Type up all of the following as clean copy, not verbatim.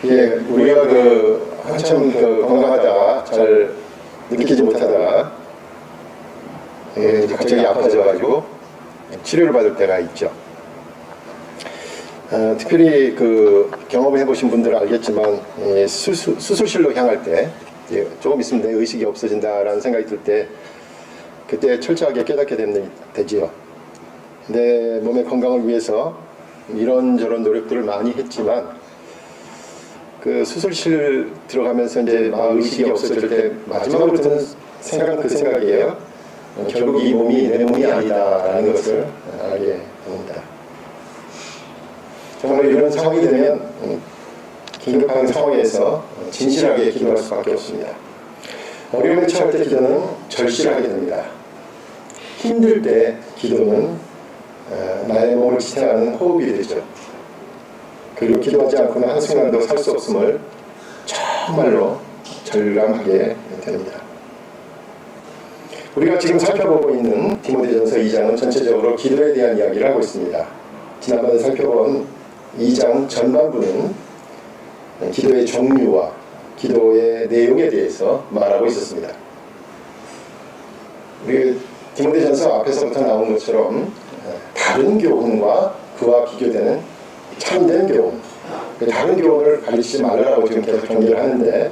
예, 우리가 한참 건강하다가 잘 느끼지 못하다가 이제 갑자기 아파져가지고 치료를 받을 때가 있죠. 특별히 경험을 해보신 분들은 알겠지만 수술실로 향할 때 조금 있으면 내 의식이 없어진다라는 생각이 들 때 그때 철저하게 깨닫게 되지요. 내 몸의 건강을 위해서 이런저런 노력들을 많이 했지만 수술실 들어가면서 이제 의식이 없어질 때 마지막으로 드는 생각은 그 생각이에요. 결국 이 몸이 내 몸이 아니다라는 것을 알게 됩니다. 정말 이런 상황이 되면 긴급한 상황에서 진실하게 기도할 수밖에 없습니다. 어려움에 처할 때 기도는 절실하게 됩니다. 힘들 때 기도는 나의 몸을 지탱하는 호흡이 되죠. 그리고 기도하지 않고는 한순간도 살 수 없음을 정말로 절감하게 됩니다. 우리가 지금 살펴보고 있는 디모데전서 2장은 전체적으로 기도에 대한 이야기를 하고 있습니다. 지난번에 살펴본 2장 전반부는 기도의 종류와 기도의 내용에 대해서 말하고 있었습니다. 우리 디모데전서 앞에서부터 나온 것처럼 다른 교훈과 그와 비교되는 참된 교훈, 다른 교훈을 가리지 말라고 지금 계속 경계를 하는데,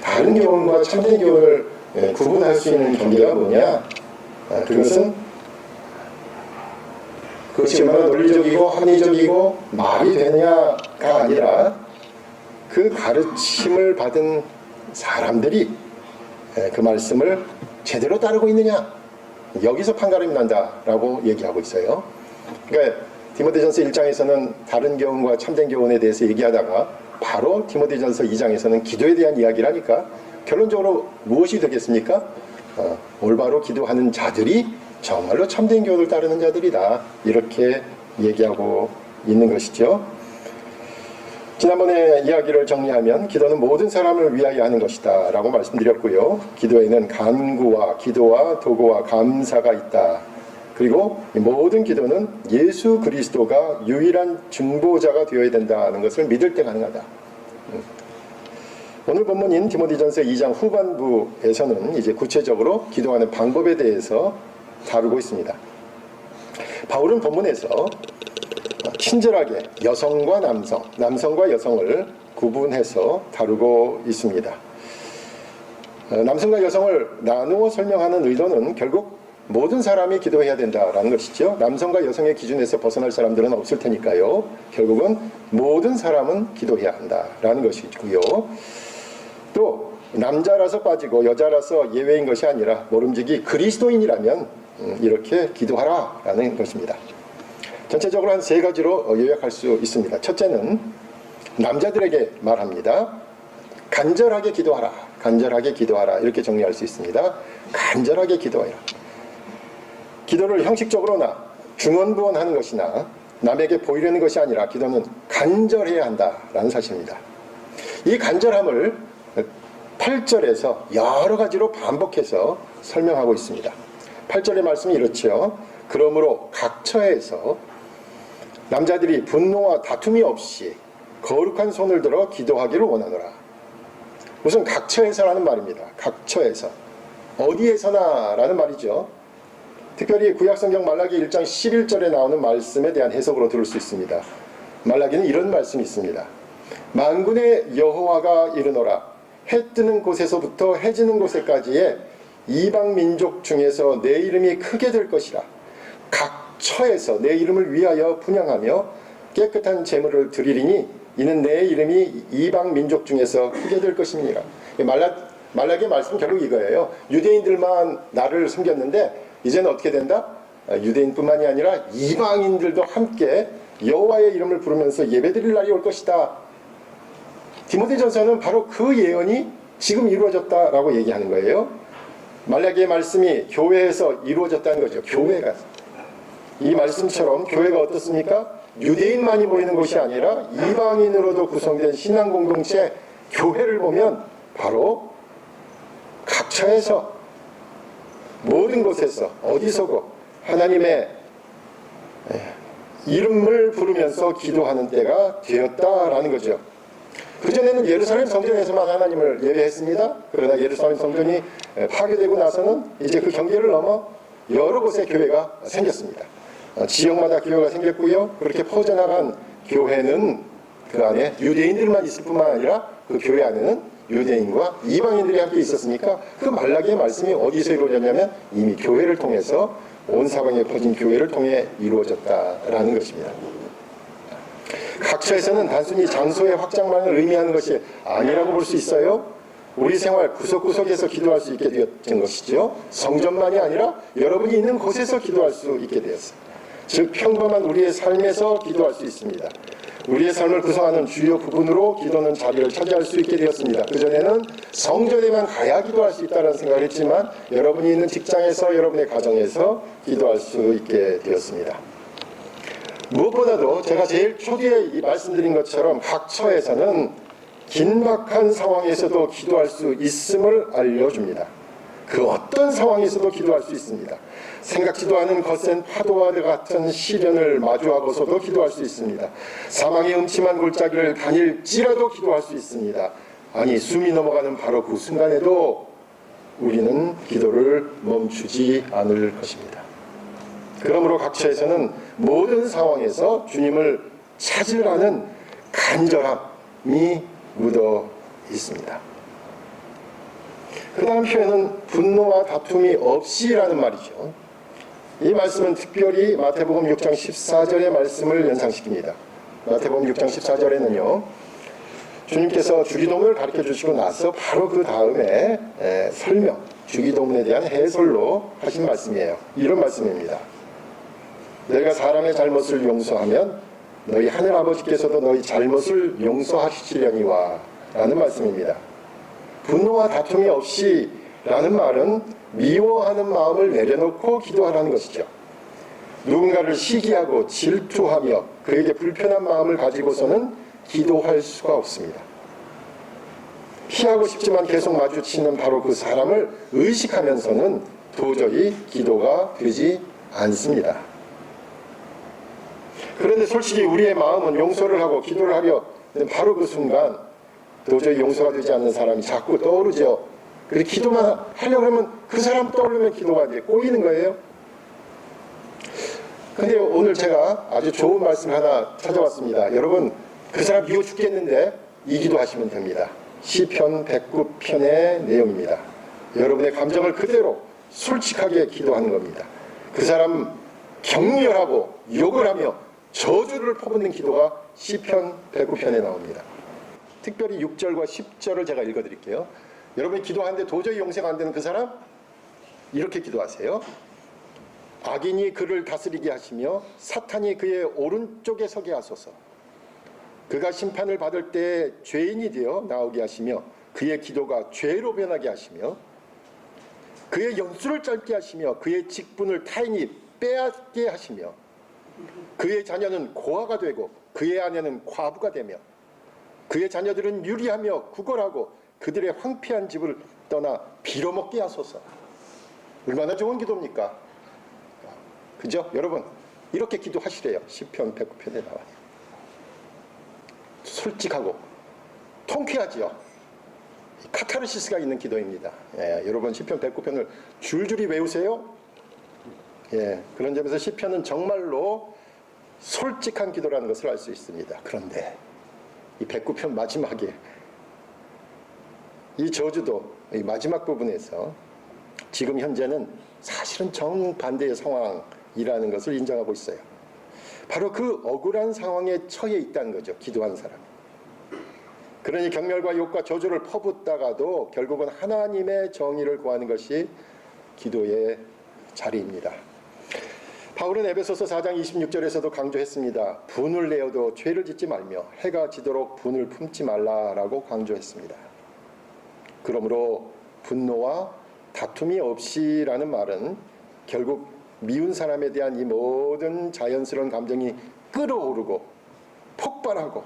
다른 교훈과 참된 교훈을 구분할 수 있는 경계가 뭐냐? 그것이 얼마나 논리적이고 합리적이고 말이 되느냐가 아니라 그 가르침을 받은 사람들이 그 말씀을 제대로 따르고 있느냐, 여기서 판가름이 난다라고 얘기하고 있어요. 그러니까 디모데전서 1장에서는 다른 교훈과 참된 교훈에 대해서 얘기하다가 바로 디모데전서 2장에서는 기도에 대한 이야기를 하니까 결론적으로 무엇이 되겠습니까? 올바로 기도하는 자들이 정말로 참된 교훈을 따르는 자들이다, 이렇게 얘기하고 있는 것이죠. 지난번에 이야기를 정리하면 기도는 모든 사람을 위하여 하는 것이다 라고 말씀드렸고요. 기도에는 간구와 기도와 도구와 감사가 있다. 그리고 모든 기도는 예수 그리스도가 유일한 중보자가 되어야 된다는 것을 믿을 때 가능하다. 오늘 본문인 디모데전서 2장 후반부에서는 이제 구체적으로 기도하는 방법에 대해서 다루고 있습니다. 바울은 본문에서 친절하게 여성과 남성, 남성과 여성을 구분해서 다루고 있습니다. 남성과 여성을 나누어 설명하는 의도는 결국 모든 사람이 기도해야 된다라는 것이죠. 남성과 여성의 기준에서 벗어날 사람들은 없을 테니까요. 결국은 모든 사람은 기도해야 한다라는 것이고요. 또 남자라서 빠지고 여자라서 예외인 것이 아니라 모름지기 그리스도인이라면 이렇게 기도하라라는 것입니다. 전체적으로 한 세 가지로 요약할 수 있습니다. 첫째는 남자들에게 말합니다. 간절하게 기도하라, 간절하게 기도하라, 이렇게 정리할 수 있습니다. 간절하게 기도하라. 기도를 형식적으로나 중언부언하는 것이나 남에게 보이려는 것이 아니라 기도는 간절해야 한다라는 사실입니다. 이 간절함을 8절에서 여러 가지로 반복해서 설명하고 있습니다. 8절의 말씀이 이렇죠. 그러므로 각 처에서 남자들이 분노와 다툼이 없이 거룩한 손을 들어 기도하기를 원하노라. 우선 각 처에서라는 말입니다. 각 처에서. 어디에서나 라는 말이죠. 특별히 구약성경 말라기 1장 11절에 나오는 말씀에 대한 해석으로 들을 수 있습니다. 말라기는 이런 말씀이 있습니다. 만군의 여호와가 이르노라. 해 뜨는 곳에서부터 해 지는 곳에까지의 이방 민족 중에서 내 이름이 크게 될 것이라. 각 처에서 내 이름을 위하여 분향하며 깨끗한 제물을 드리리니 이는 내 이름이 이방 민족 중에서 크게 될 것임이니라. 말라기의 말씀은 결국 이거예요. 유대인들만 나를 숨겼는데 이제는 어떻게 된다? 유대인뿐만이 아니라 이방인들도 함께 여호와의 이름을 부르면서 예배드릴 날이 올 것이다. 디모데전서는 바로 그 예언이 지금 이루어졌다라고 얘기하는 거예요. 말라기의 말씀이 교회에서 이루어졌다는 거죠. 교회가. 이 말씀처럼 교회가 어떻습니까? 유대인만이 모이는 곳이 아니라 이방인으로도 구성된 신앙 공동체 교회를 보면 바로 각 처에서 모든 곳에서 어디서고 하나님의 이름을 부르면서 기도하는 때가 되었다라는 거죠. 그전에는 예루살렘 성전에서만 하나님을 예배했습니다. 그러나 예루살렘 성전이 파괴되고 나서는 이제 그 경계를 넘어 여러 곳에 교회가 생겼습니다. 지역마다 교회가 생겼고요. 그렇게 퍼져나간 교회는 그 안에 유대인들만 있을 뿐만 아니라 그 교회 안에는 유대인과 이방인들이 함께 있었으니까 그 말라기의 말씀이 어디서 이루어졌냐면 이미 교회를 통해서 온 사방에 퍼진 교회를 통해 이루어졌다라는 것입니다. 각처에서는 단순히 장소의 확장만을 의미하는 것이 아니라고 볼 수 있어요. 우리 생활 구석구석에서 기도할 수 있게 되었던 것이죠. 성전만이 아니라 여러분이 있는 곳에서 기도할 수 있게 되었어요. 즉 평범한 우리의 삶에서 기도할 수 있습니다. 우리의 삶을 구성하는 주요 부분으로 기도는 자리를 차지할 수 있게 되었습니다. 그전에는 성전에만 가야 기도할 수 있다는 생각을 했지만 여러분이 있는 직장에서 여러분의 가정에서 기도할 수 있게 되었습니다. 무엇보다도 제가 제일 초기에 말씀드린 것처럼 각처에서는 긴박한 상황에서도 기도할 수 있음을 알려줍니다. 그 어떤 상황에서도 기도할 수 있습니다. 생각지도 않은 거센 파도와 같은 시련을 마주하고서도 기도할 수 있습니다. 사망의 음침한 골짜기를 다닐지라도 기도할 수 있습니다. 아니 숨이 넘어가는 바로 그 순간에도 우리는 기도를 멈추지 않을 것입니다. 그러므로 각처에서는 모든 상황에서 주님을 찾으라는 간절함이 묻어 있습니다. 그 다음 표현은 분노와 다툼이 없이라는 말이죠. 이 말씀은 특별히 마태복음 6장 14절의 말씀을 연상시킵니다. 마태복음 6장 14절에는요. 주님께서 주기도문을 가르쳐 주시고 나서 바로 그 다음에 설명, 주기도문에 대한 해설로 하신 말씀이에요. 이런 말씀입니다. 너희가 사람의 잘못을 용서하면 너희 하늘 아버지께서도 너희 잘못을 용서하시려니와 라는 말씀입니다. 분노와 다툼이 없이 라는 말은 미워하는 마음을 내려놓고 기도하라는 것이죠. 누군가를 시기하고 질투하며 그에게 불편한 마음을 가지고서는 기도할 수가 없습니다. 피하고 싶지만 계속 마주치는 바로 그 사람을 의식하면서는 도저히 기도가 되지 않습니다. 그런데 솔직히 우리의 마음은 용서를 하고 기도를 하려 바로 그 순간 도저히 용서가 되지 않는 사람이 자꾸 떠오르죠. 그래서 기도만 하려고 하면 그 사람 떠오르면 기도가 이제 꼬이는 거예요. 근데 오늘 제가 아주 좋은 말씀 하나 찾아왔습니다. 여러분 그 사람 미워 죽겠는데 이 기도하시면 됩니다. 시편 109편의 내용입니다. 여러분의 감정을 그대로 솔직하게 기도하는 겁니다. 그 사람 격렬하고 욕을 하며 저주를 퍼붓는 기도가 시편 109편에 나옵니다. 특별히 6절과 10절을 제가 읽어드릴게요. 여러분이 기도하는데 도저히 용서가 안 되는 그 사람 이렇게 기도하세요. 악인이 그를 다스리게 하시며 사탄이 그의 오른쪽에 서게 하소서. 그가 심판을 받을 때 죄인이 되어 나오게 하시며 그의 기도가 죄로 변하게 하시며 그의 연수를 짧게 하시며 그의 직분을 타인이 빼앗게 하시며 그의 자녀는 고아가 되고 그의 아내는 과부가 되며 그의 자녀들은 유리하며 구걸하고 그들의 황폐한 집을 떠나 빌어먹게 하소서. 얼마나 좋은 기도입니까? 그죠? 여러분 이렇게 기도하시래요. 시편 109편에 나와요. 솔직하고 통쾌하지요. 카타르시스가 있는 기도입니다. 여러분 시편 109편을 줄줄이 외우세요. 그런 점에서 시편은 정말로 솔직한 기도라는 것을 알 수 있습니다. 그런데 이 109편 마지막에 이 저주도 이 마지막 부분에서 지금 현재는 사실은 정반대의 상황이라는 것을 인정하고 있어요. 바로 그 억울한 상황에 처해 있다는 거죠. 기도한 사람. 그러니 경멸과 욕과 저주를 퍼붓다가도 결국은 하나님의 정의를 구하는 것이 기도의 자리입니다. 바울은 에베소서 4장 26절에서도 강조했습니다. 분을 내어도 죄를 짓지 말며 해가 지도록 분을 품지 말라라고 강조했습니다. 그러므로 분노와 다툼이 없이라는 말은 결국 미운 사람에 대한 이 모든 자연스러운 감정이 끓어오르고 폭발하고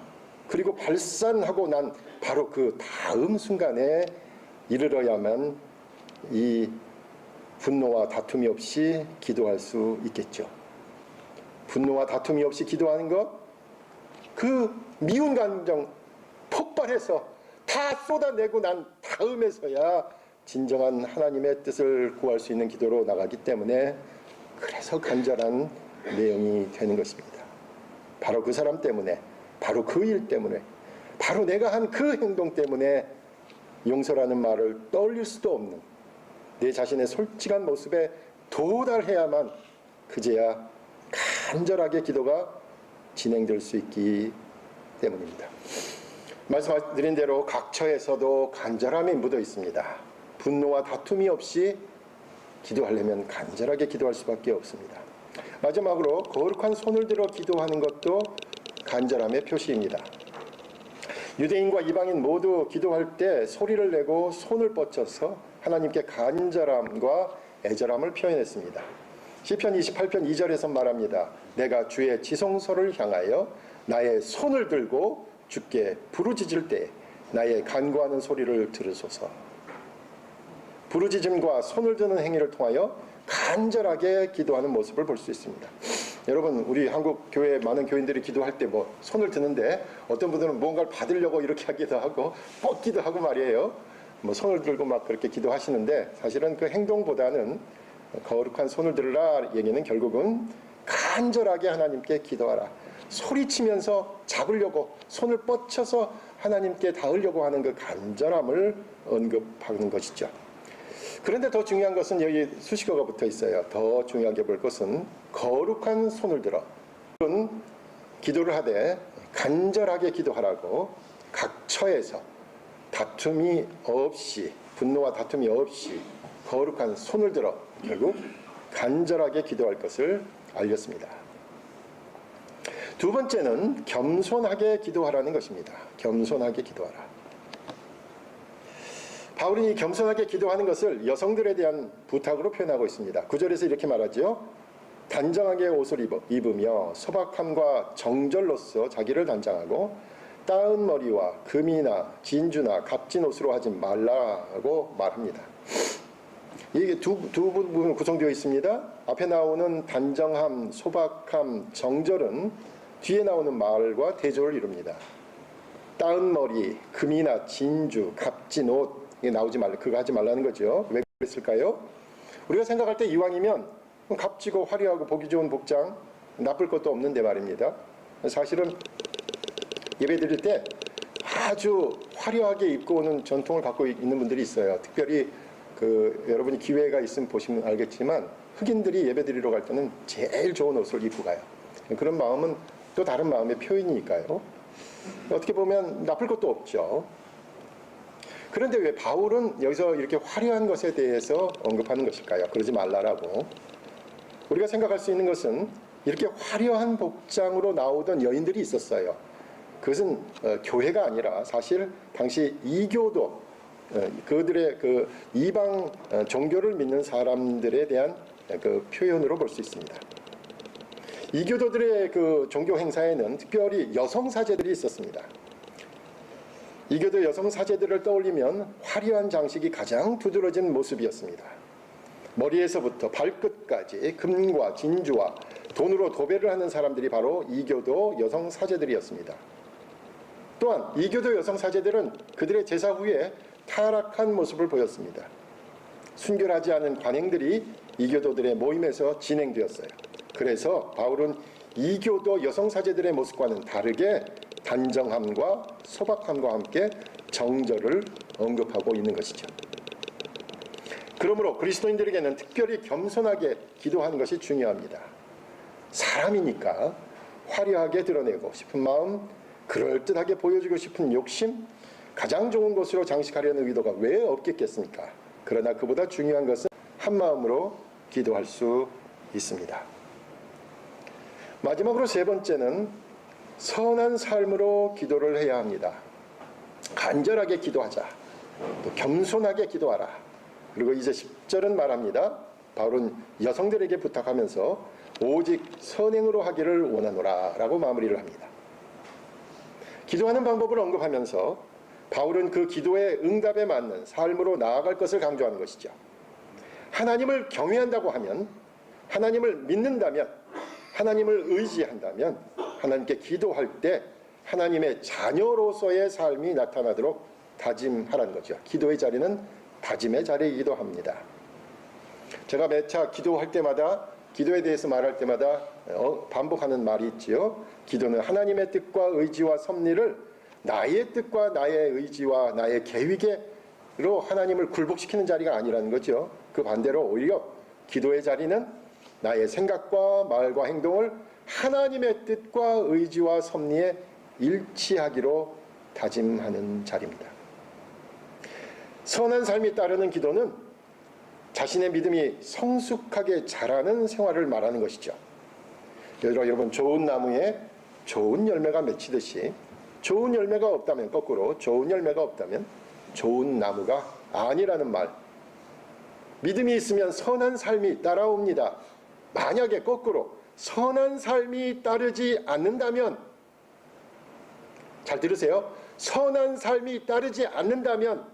그리고 발산하고 난 바로 그 다음 순간에 이르러야만 이 분노와 다툼이 없이 기도할 수 있겠죠. 분노와 다툼이 없이 기도하는 것, 그 미운 감정 폭발해서 다 쏟아내고 난 다음에서야 진정한 하나님의 뜻을 구할 수 있는 기도로 나가기 때문에 그래서 간절한 내용이 되는 것입니다. 바로 그 사람 때문에, 바로 그 일 때문에, 바로 내가 한 그 행동 때문에 용서라는 말을 떠올릴 수도 없는 내 자신의 솔직한 모습에 도달해야만 그제야 간절하게 기도가 진행될 수 있기 때문입니다. 말씀드린 대로 각 처에서도 간절함이 묻어 있습니다. 분노와 다툼이 없이 기도하려면 간절하게 기도할 수밖에 없습니다. 마지막으로 거룩한 손을 들어 기도하는 것도 간절함의 표시입니다. 유대인과 이방인 모두 기도할 때 소리를 내고 손을 뻗쳐서 하나님께 간절함과 애절함을 표현했습니다. 시편 28편 2절에서 말합니다. 내가 주의 지성소를 향하여 나의 손을 들고 주께 부르짖을 때 나의 간구하는 소리를 들으소서. 부르짖음과 손을 드는 행위를 통하여 간절하게 기도하는 모습을 볼 수 있습니다. 여러분, 우리 한국 교회 많은 교인들이 기도할 때 뭐 손을 드는데 어떤 분들은 뭔가를 받으려고 이렇게 하기도 하고 뻗기도 하고 말이에요. 뭐 손을 들고 막 그렇게 기도하시는데 사실은 그 행동보다는 거룩한 손을 들으라 얘기는 결국은 간절하게 하나님께 기도하라. 소리치면서 잡으려고 손을 뻗쳐서 하나님께 닿으려고 하는 그 간절함을 언급하는 것이죠. 그런데 더 중요한 것은 여기 수식어가 붙어 있어요. 더 중요하게 볼 것은 거룩한 손을 들어 기도를 하되 간절하게 기도하라고 각 처에서 다툼이 없이, 분노와 다툼이 없이 거룩한 손을 들어 결국 간절하게 기도할 것을 알렸습니다. 두 번째는 겸손하게 기도하라는 것입니다. 겸손하게 기도하라. 바울이 겸손하게 기도하는 것을 여성들에 대한 부탁으로 표현하고 있습니다. 9절에서 이렇게 말하죠. 단정하게 옷을 입으며 소박함과 정절로서 자기를 단장하고 따은 머리와 금이나 진주나 값진 옷으로 하지 말라고 말합니다. 이게 두 부분 구성되어 있습니다. 앞에 나오는 단정함, 소박함, 정절은 뒤에 나오는 말과 대조를 이룹니다. 따은 머리, 금이나 진주, 값진 옷, 이게 나오지 말라, 그거 하지 말라는 거죠. 왜 그랬을까요? 우리가 생각할 때 이왕이면 값지고 화려하고 보기 좋은 복장, 나쁠 것도 없는데 말입니다. 사실은 예배 드릴 때 아주 화려하게 입고 오는 전통을 갖고 있는 분들이 있어요. 특별히 여러분이 기회가 있으면 보시면 알겠지만 흑인들이 예배 드리러 갈 때는 제일 좋은 옷을 입고 가요. 그런 마음은 또 다른 마음의 표현이니까요. 어떻게 보면 나쁠 것도 없죠. 그런데 왜 바울은 여기서 이렇게 화려한 것에 대해서 언급하는 것일까요? 그러지 말라라고. 우리가 생각할 수 있는 것은 이렇게 화려한 복장으로 나오던 여인들이 있었어요. 그것은 교회가 아니라 사실 당시 이교도, 그들의 그 이방 종교를 믿는 사람들에 대한 그 표현으로 볼 수 있습니다. 이교도들의 그 종교 행사에는 특별히 여성 사제들이 있었습니다. 이교도 여성 사제들을 떠올리면 화려한 장식이 가장 두드러진 모습이었습니다. 머리에서부터 발끝까지 금과 진주와 돈으로 도배를 하는 사람들이 바로 이교도 여성 사제들이었습니다. 또한 이교도 여성 사제들은 그들의 제사 후에 타락한 모습을 보였습니다. 순결하지 않은 관행들이 이교도들의 모임에서 진행되었어요. 그래서 바울은 이교도 여성 사제들의 모습과는 다르게 단정함과 소박함과 함께 정절을 언급하고 있는 것이죠. 그러므로 그리스도인들에게는 특별히 겸손하게 기도하는 것이 중요합니다. 사람이니까 화려하게 드러내고 싶은 마음, 그럴듯하게 보여주고 싶은 욕심, 가장 좋은 것으로 장식하려는 의도가 왜 없겠습니까? 그러나 그보다 중요한 것은 한마음으로 기도할 수 있습니다. 마지막으로 세 번째는 선한 삶으로 기도를 해야 합니다. 간절하게 기도하자. 또 겸손하게 기도하라. 그리고 이제 10절은 말합니다. 바울은 여성들에게 부탁하면서 오직 선행으로 하기를 원하노라 라고 마무리를 합니다. 기도하는 방법을 언급하면서 바울은 그 기도의 응답에 맞는 삶으로 나아갈 것을 강조하는 것이죠. 하나님을 경외한다고 하면, 하나님을 믿는다면, 하나님을 의지한다면 하나님께 기도할 때 하나님의 자녀로서의 삶이 나타나도록 다짐하라는 거죠. 기도의 자리는 다짐의 자리이기도 합니다. 제가 매차 기도할 때마다, 기도에 대해서 말할 때마다 반복하는 말이 있지요. 기도는 하나님의 뜻과 의지와 섭리를 나의 뜻과 나의 의지와 나의 계획으로 하나님을 굴복시키는 자리가 아니라는 거죠. 그 반대로 오히려 기도의 자리는 나의 생각과 말과 행동을 하나님의 뜻과 의지와 섭리에 일치하기로 다짐하는 자리입니다. 선한 삶이 따르는 기도는 자신의 믿음이 성숙하게 자라는 생활을 말하는 것이죠. 여러분, 좋은 나무에 좋은 열매가 맺히듯이 좋은 열매가 없다면, 거꾸로 좋은 열매가 없다면 좋은 나무가 아니라는 말. 믿음이 있으면 선한 삶이 따라옵니다. 만약에 거꾸로 선한 삶이 따르지 않는다면, 잘 들으세요. 선한 삶이 따르지 않는다면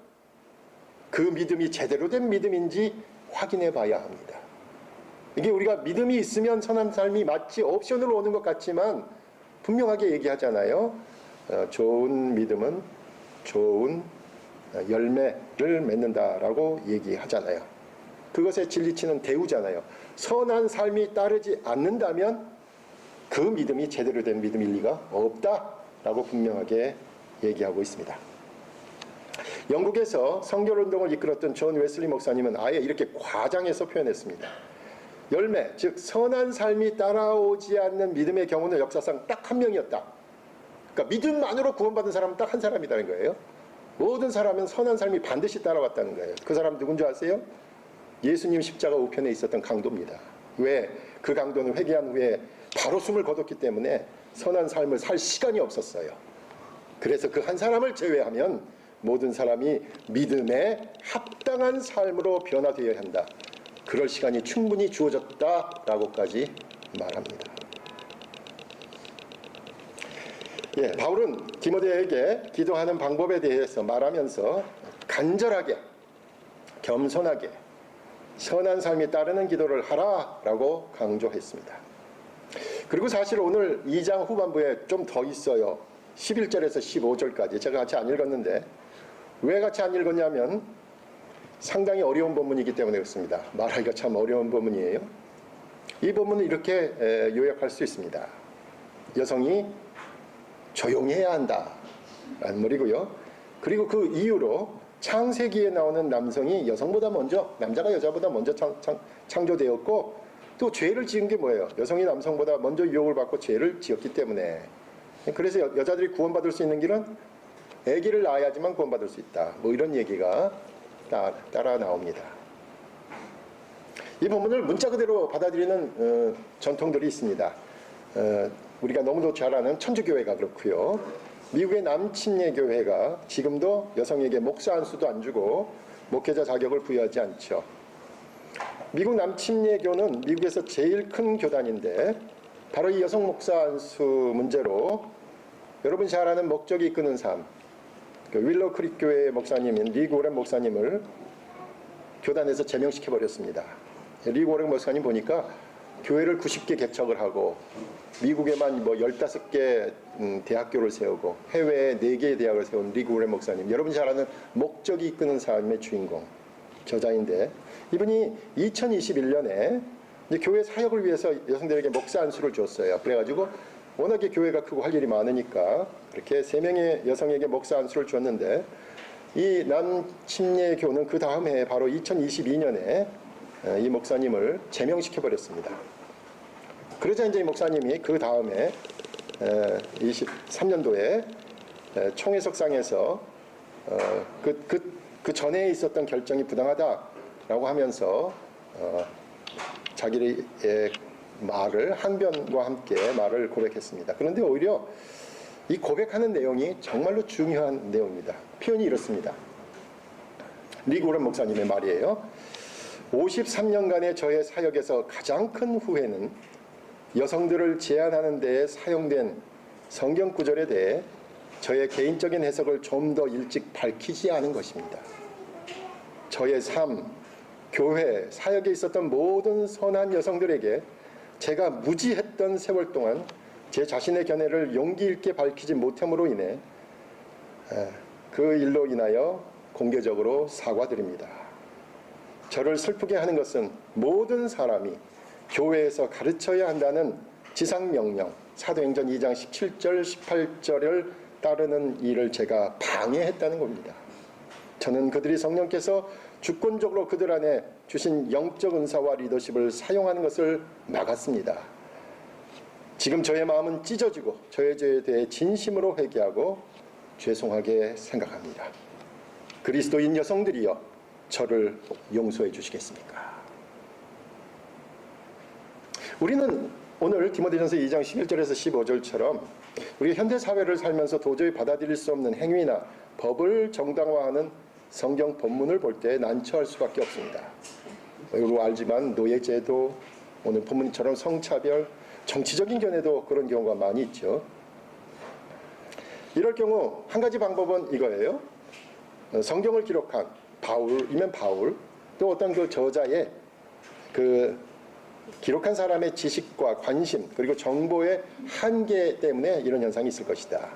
그 믿음이 제대로 된 믿음인지 확인해 봐야 합니다. 이게 우리가 믿음이 있으면 선한 삶이 마치 옵션으로 오는 것 같지만 분명하게 얘기하잖아요. 좋은 믿음은 좋은 열매를 맺는다라고 얘기하잖아요. 그것의 진리치는 대우잖아요. 선한 삶이 따르지 않는다면 그 믿음이 제대로 된 믿음일 리가 없다라고 분명하게 얘기하고 있습니다. 영국에서 성결운동을 이끌었던 존 웨슬리 목사님은 아예 이렇게 과장해서 표현했습니다. 열매, 즉 선한 삶이 따라오지 않는 믿음의 경우는 역사상 딱 한 명이었다. 그러니까 믿음만으로 구원받은 사람은 딱 한 사람이라는 거예요. 모든 사람은 선한 삶이 반드시 따라왔다는 거예요. 그 사람 누군지 아세요? 예수님 십자가 우편에 있었던 강도입니다. 왜? 그 강도는 회개한 후에 바로 숨을 거뒀기 때문에 선한 삶을 살 시간이 없었어요. 그래서 그 한 사람을 제외하면 모든 사람이 믿음에 합당한 삶으로 변화되어야 한다. 그럴 시간이 충분히 주어졌다라고까지 말합니다. 바울은 디모데에게 기도하는 방법에 대해서 말하면서 간절하게, 겸손하게 선한 삶이 따르는 기도를 하라라고 강조했습니다. 그리고 사실 오늘 2장 후반부에 좀 더 있어요. 11절에서 15절까지 제가 같이 안 읽었는데, 왜 같이 안 읽었냐면 상당히 어려운 본문이기 때문에 그렇습니다. 말하기가 참 어려운 본문이에요. 이 본문은 이렇게 요약할 수 있습니다. 여성이 조용해야 한다 라는 말이고요. 그리고 그 이유로 창세기에 나오는 남성이 여성보다 먼저, 남자가 여자보다 먼저 창조되었고, 또 죄를 지은 게 뭐예요? 여성이 남성보다 먼저 유혹을 받고 죄를 지었기 때문에. 그래서 여자들이 구원받을 수 있는 길은 아기를 낳아야지만 구원받을 수 있다. 뭐 이런 얘기가 따라 나옵니다. 이 본문을 문자 그대로 받아들이는 전통들이 있습니다. 우리가 너무도 잘 아는 천주교회가 그렇고요. 미국의 남침례교회가 지금도 여성에게 목사 안수도 안 주고 목회자 자격을 부여하지 않죠. 미국 남침례교는 미국에서 제일 큰 교단인데 바로 이 여성 목사 안수 문제로 여러분 잘 아는 목적이 이끄는 삶, 윌로우 크릭 교회의 목사님인 리 고렌 목사님을 교단에서 제명시켜 버렸습니다. 리 고렌 목사님 보니까 교회를 90개 개척을 하고 미국에만 뭐 15개 대학교를 세우고 해외에 4개의 대학을 세운 리 고렌 목사님, 여러분 잘 아는 목적이 이끄는 삶의 주인공, 저자인데 이분이 2021년에 이제 교회 사역을 위해서 여성들에게 목사 안수를 줬어요. 그래가지고 워낙에 교회가 크고 할 일이 많으니까 그렇게 3명의 여성에게 목사 안수를 줬는데, 이 남침례교는 그 다음 해 바로 2022년에 이 목사님을 제명시켜 버렸습니다. 그러자 이제 이 목사님이 그 다음에 23년도에 총회석상에서 그 전에 있었던 결정이 부당하다라고 하면서 자기의 말을 항변과 함께 말을 고백했습니다. 그런데 오히려 이 고백하는 내용이 정말로 중요한 내용입니다. 표현이 이렇습니다. 리 고렌 목사님의 말이에요. 53년간의 저의 사역에서 가장 큰 후회는 여성들을 제한하는 데에 사용된 성경 구절에 대해 저의 개인적인 해석을 좀 더 일찍 밝히지 않은 것입니다. 저의 삶, 교회, 사역에 있었던 모든 선한 여성들에게 제가 무지했던 세월 동안 제 자신의 견해를 용기 있게 밝히지 못함으로 인해 그 일로 인하여 공개적으로 사과드립니다. 저를 슬프게 하는 것은 모든 사람이 교회에서 가르쳐야 한다는 지상명령 사도행전 2장 17절 18절을 따르는 일을 제가 방해했다는 겁니다. 저는 그들이 성령께서 주권적으로 그들 안에 주신 영적 은사와 리더십을 사용하는 것을 막았습니다. 지금 저의 마음은 찢어지고 저의 죄에 대해 진심으로 회개하고 죄송하게 생각합니다. 그리스도인 여성들이여 저를 용서해 주시겠습니까? 우리는 오늘 디모데전서 2장 11절에서 15절처럼 우리 현대사회를 살면서 도저히 받아들일 수 없는 행위나 법을 정당화하는 성경 본문을 볼 때 난처할 수밖에 없습니다. 여러분 알지만 노예제도, 오늘 본문처럼 성차별, 정치적인 견해도 그런 경우가 많이 있죠. 이럴 경우 한 가지 방법은 이거예요. 성경을 기록한 바울이면 바울, 또 어떤 그 저자의 그 기록한 사람의 지식과 관심 그리고 정보의 한계 때문에 이런 현상이 있을 것이다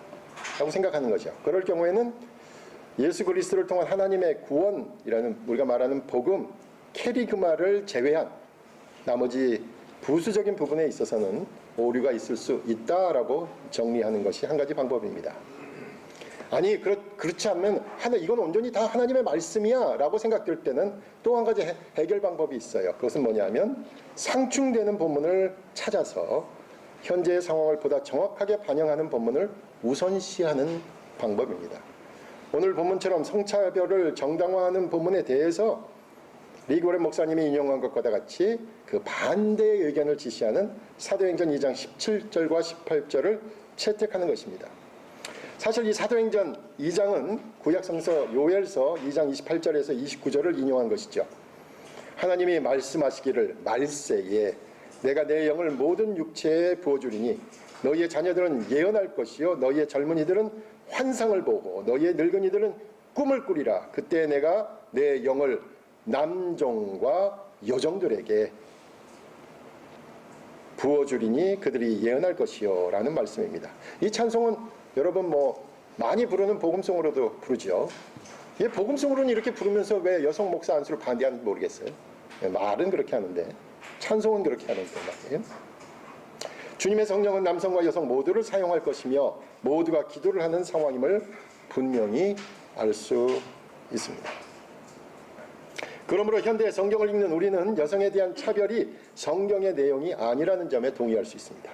라고 생각하는 거죠. 그럴 경우에는 예수 그리스도를 통한 하나님의 구원이라는 우리가 말하는 복음 캐리그마를 제외한 나머지 부수적인 부분에 있어서는 오류가 있을 수 있다라고 정리하는 것이 한 가지 방법입니다. 아니 그렇지 않으면 이건 온전히 다 하나님의 말씀이야 라고 생각될 때는 또 한 가지 해결 방법이 있어요. 그것은 뭐냐면 상충되는 본문을 찾아서 현재의 상황을 보다 정확하게 반영하는 본문을 우선시하는 방법입니다. 오늘 본문처럼 성차별을 정당화하는 본문에 대해서 리고렌 목사님이 인용한 것과 같이 그 반대의 의견을 지시하는 사도행전 2장 17절과 18절을 채택하는 것입니다. 사실 이 사도행전 2장은 구약성서 요엘서 2장 28절에서 29절을 인용한 것이죠. 하나님이 말씀하시기를 말세에 내가 내 영을 모든 육체에 부어주리니 너희의 자녀들은 예언할 것이요 너희의 젊은이들은 환상을 보고 너희의 늙은이들은 꿈을 꾸리라. 그때 내가 내 영을 남종과 여종들에게 부어주리니 그들이 예언할 것이요 라는 말씀입니다. 이 찬송은 여러분 많이 부르는 복음송으로도 부르죠. 이 복음송으로는 이렇게 부르면서 왜 여성 목사 안수를 반대하는지 모르겠어요. 말은 그렇게 하는데 찬송은 그렇게 하는데 말이에요. 주님의 성령은 남성과 여성 모두를 사용할 것이며 모두가 기도를 하는 상황임을 분명히 알 수 있습니다. 그러므로 현대 성경을 읽는 우리는 여성에 대한 차별이 성경의 내용이 아니라는 점에 동의할 수 있습니다.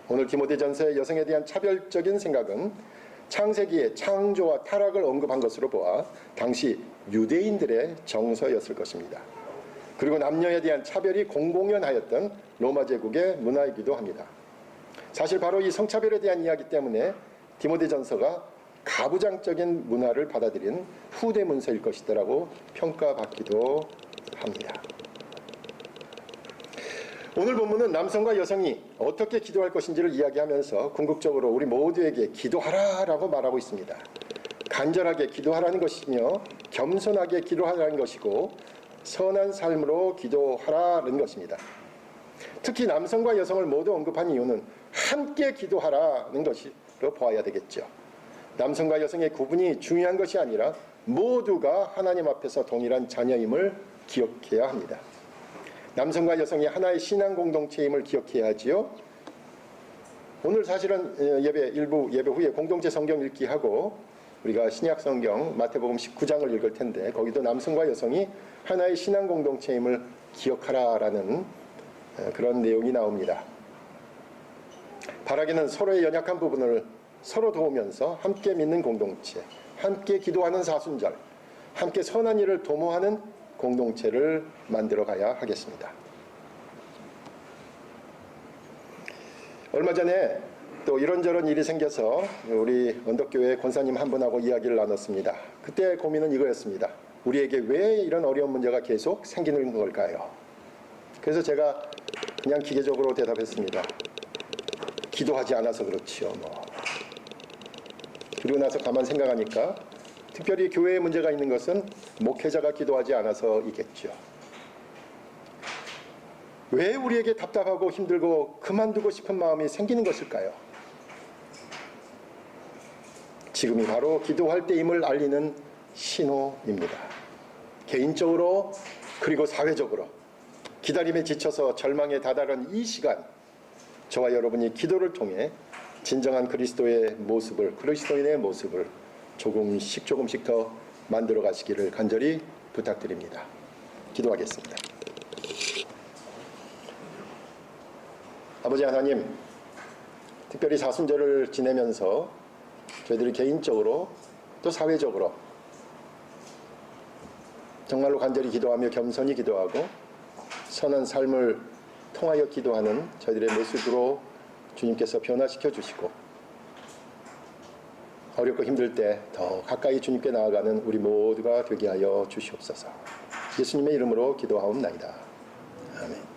오늘 디모데전서의 여성에 대한 차별적인 생각은 창세기의 창조와 타락을 언급한 것으로 보아 당시 유대인들의 정서였을 것입니다. 그리고 남녀에 대한 차별이 공공연하였던 로마 제국의 문화이기도 합니다. 사실 바로 이 성차별에 대한 이야기 때문에 디모데전서가 가부장적인 문화를 받아들인 후대 문서일 것이라고 평가받기도 합니다. 오늘 본문은 남성과 여성이 어떻게 기도할 것인지를 이야기하면서 궁극적으로 우리 모두에게 기도하라라고 말하고 있습니다. 간절하게 기도하라는 것이며 겸손하게 기도하라는 것이고 선한 삶으로 기도하라는 것입니다. 특히 남성과 여성을 모두 언급한 이유는 함께 기도하라는 것으로 보아야 되겠죠. 남성과 여성의 구분이 중요한 것이 아니라 모두가 하나님 앞에서 동일한 자녀임을 기억해야 합니다. 남성과 여성이 하나의 신앙 공동체임을 기억해야 하지요. 오늘 사실은 예배 후에 공동체 성경 읽기하고 우리가 신약 성경 마태복음 19장을 읽을 텐데 거기도 남성과 여성이 하나의 신앙 공동체임을 기억하라라는 그런 내용이 나옵니다. 바라기는 서로의 연약한 부분을 서로 도우면서 함께 믿는 공동체, 함께 기도하는 사순절, 함께 선한 일을 도모하는 공동체를 만들어 가야 하겠습니다. 얼마 전에 또 이런저런 일이 생겨서 우리 언덕교회 권사님 한 분하고 이야기를 나눴습니다. 그때 고민은 이거였습니다. 우리에게 왜 이런 어려운 문제가 계속 생기는 걸까요? 그래서 제가 그냥 기계적으로 대답했습니다. 기도하지 않아서 그렇지요. 그리고 나서 가만 생각하니까 특별히 교회에 문제가 있는 것은 목회자가 기도하지 않아서이겠죠. 왜 우리에게 답답하고 힘들고 그만두고 싶은 마음이 생기는 것일까요? 지금이 바로 기도할 때임을 알리는 신호입니다. 개인적으로 그리고 사회적으로 기다림에 지쳐서 절망에 다다른 이 시간, 저와 여러분이 기도를 통해 진정한 그리스도인의 모습을 조금씩 더 만들어 가시기를 간절히 부탁드립니다. 기도하겠습니다. 아버지 하나님, 특별히 사순절을 지내면서 저희들이 개인적으로 또 사회적으로 정말로 간절히 기도하며 겸손히 기도하고 선한 삶을 통하여 기도하는 저희들의 모습으로 주님께서 변화시켜 주시고 어렵고 힘들 때 더 가까이 주님께 나아가는 우리 모두가 되게 하여 주시옵소서. 예수님의 이름으로 기도하옵나이다. 아멘.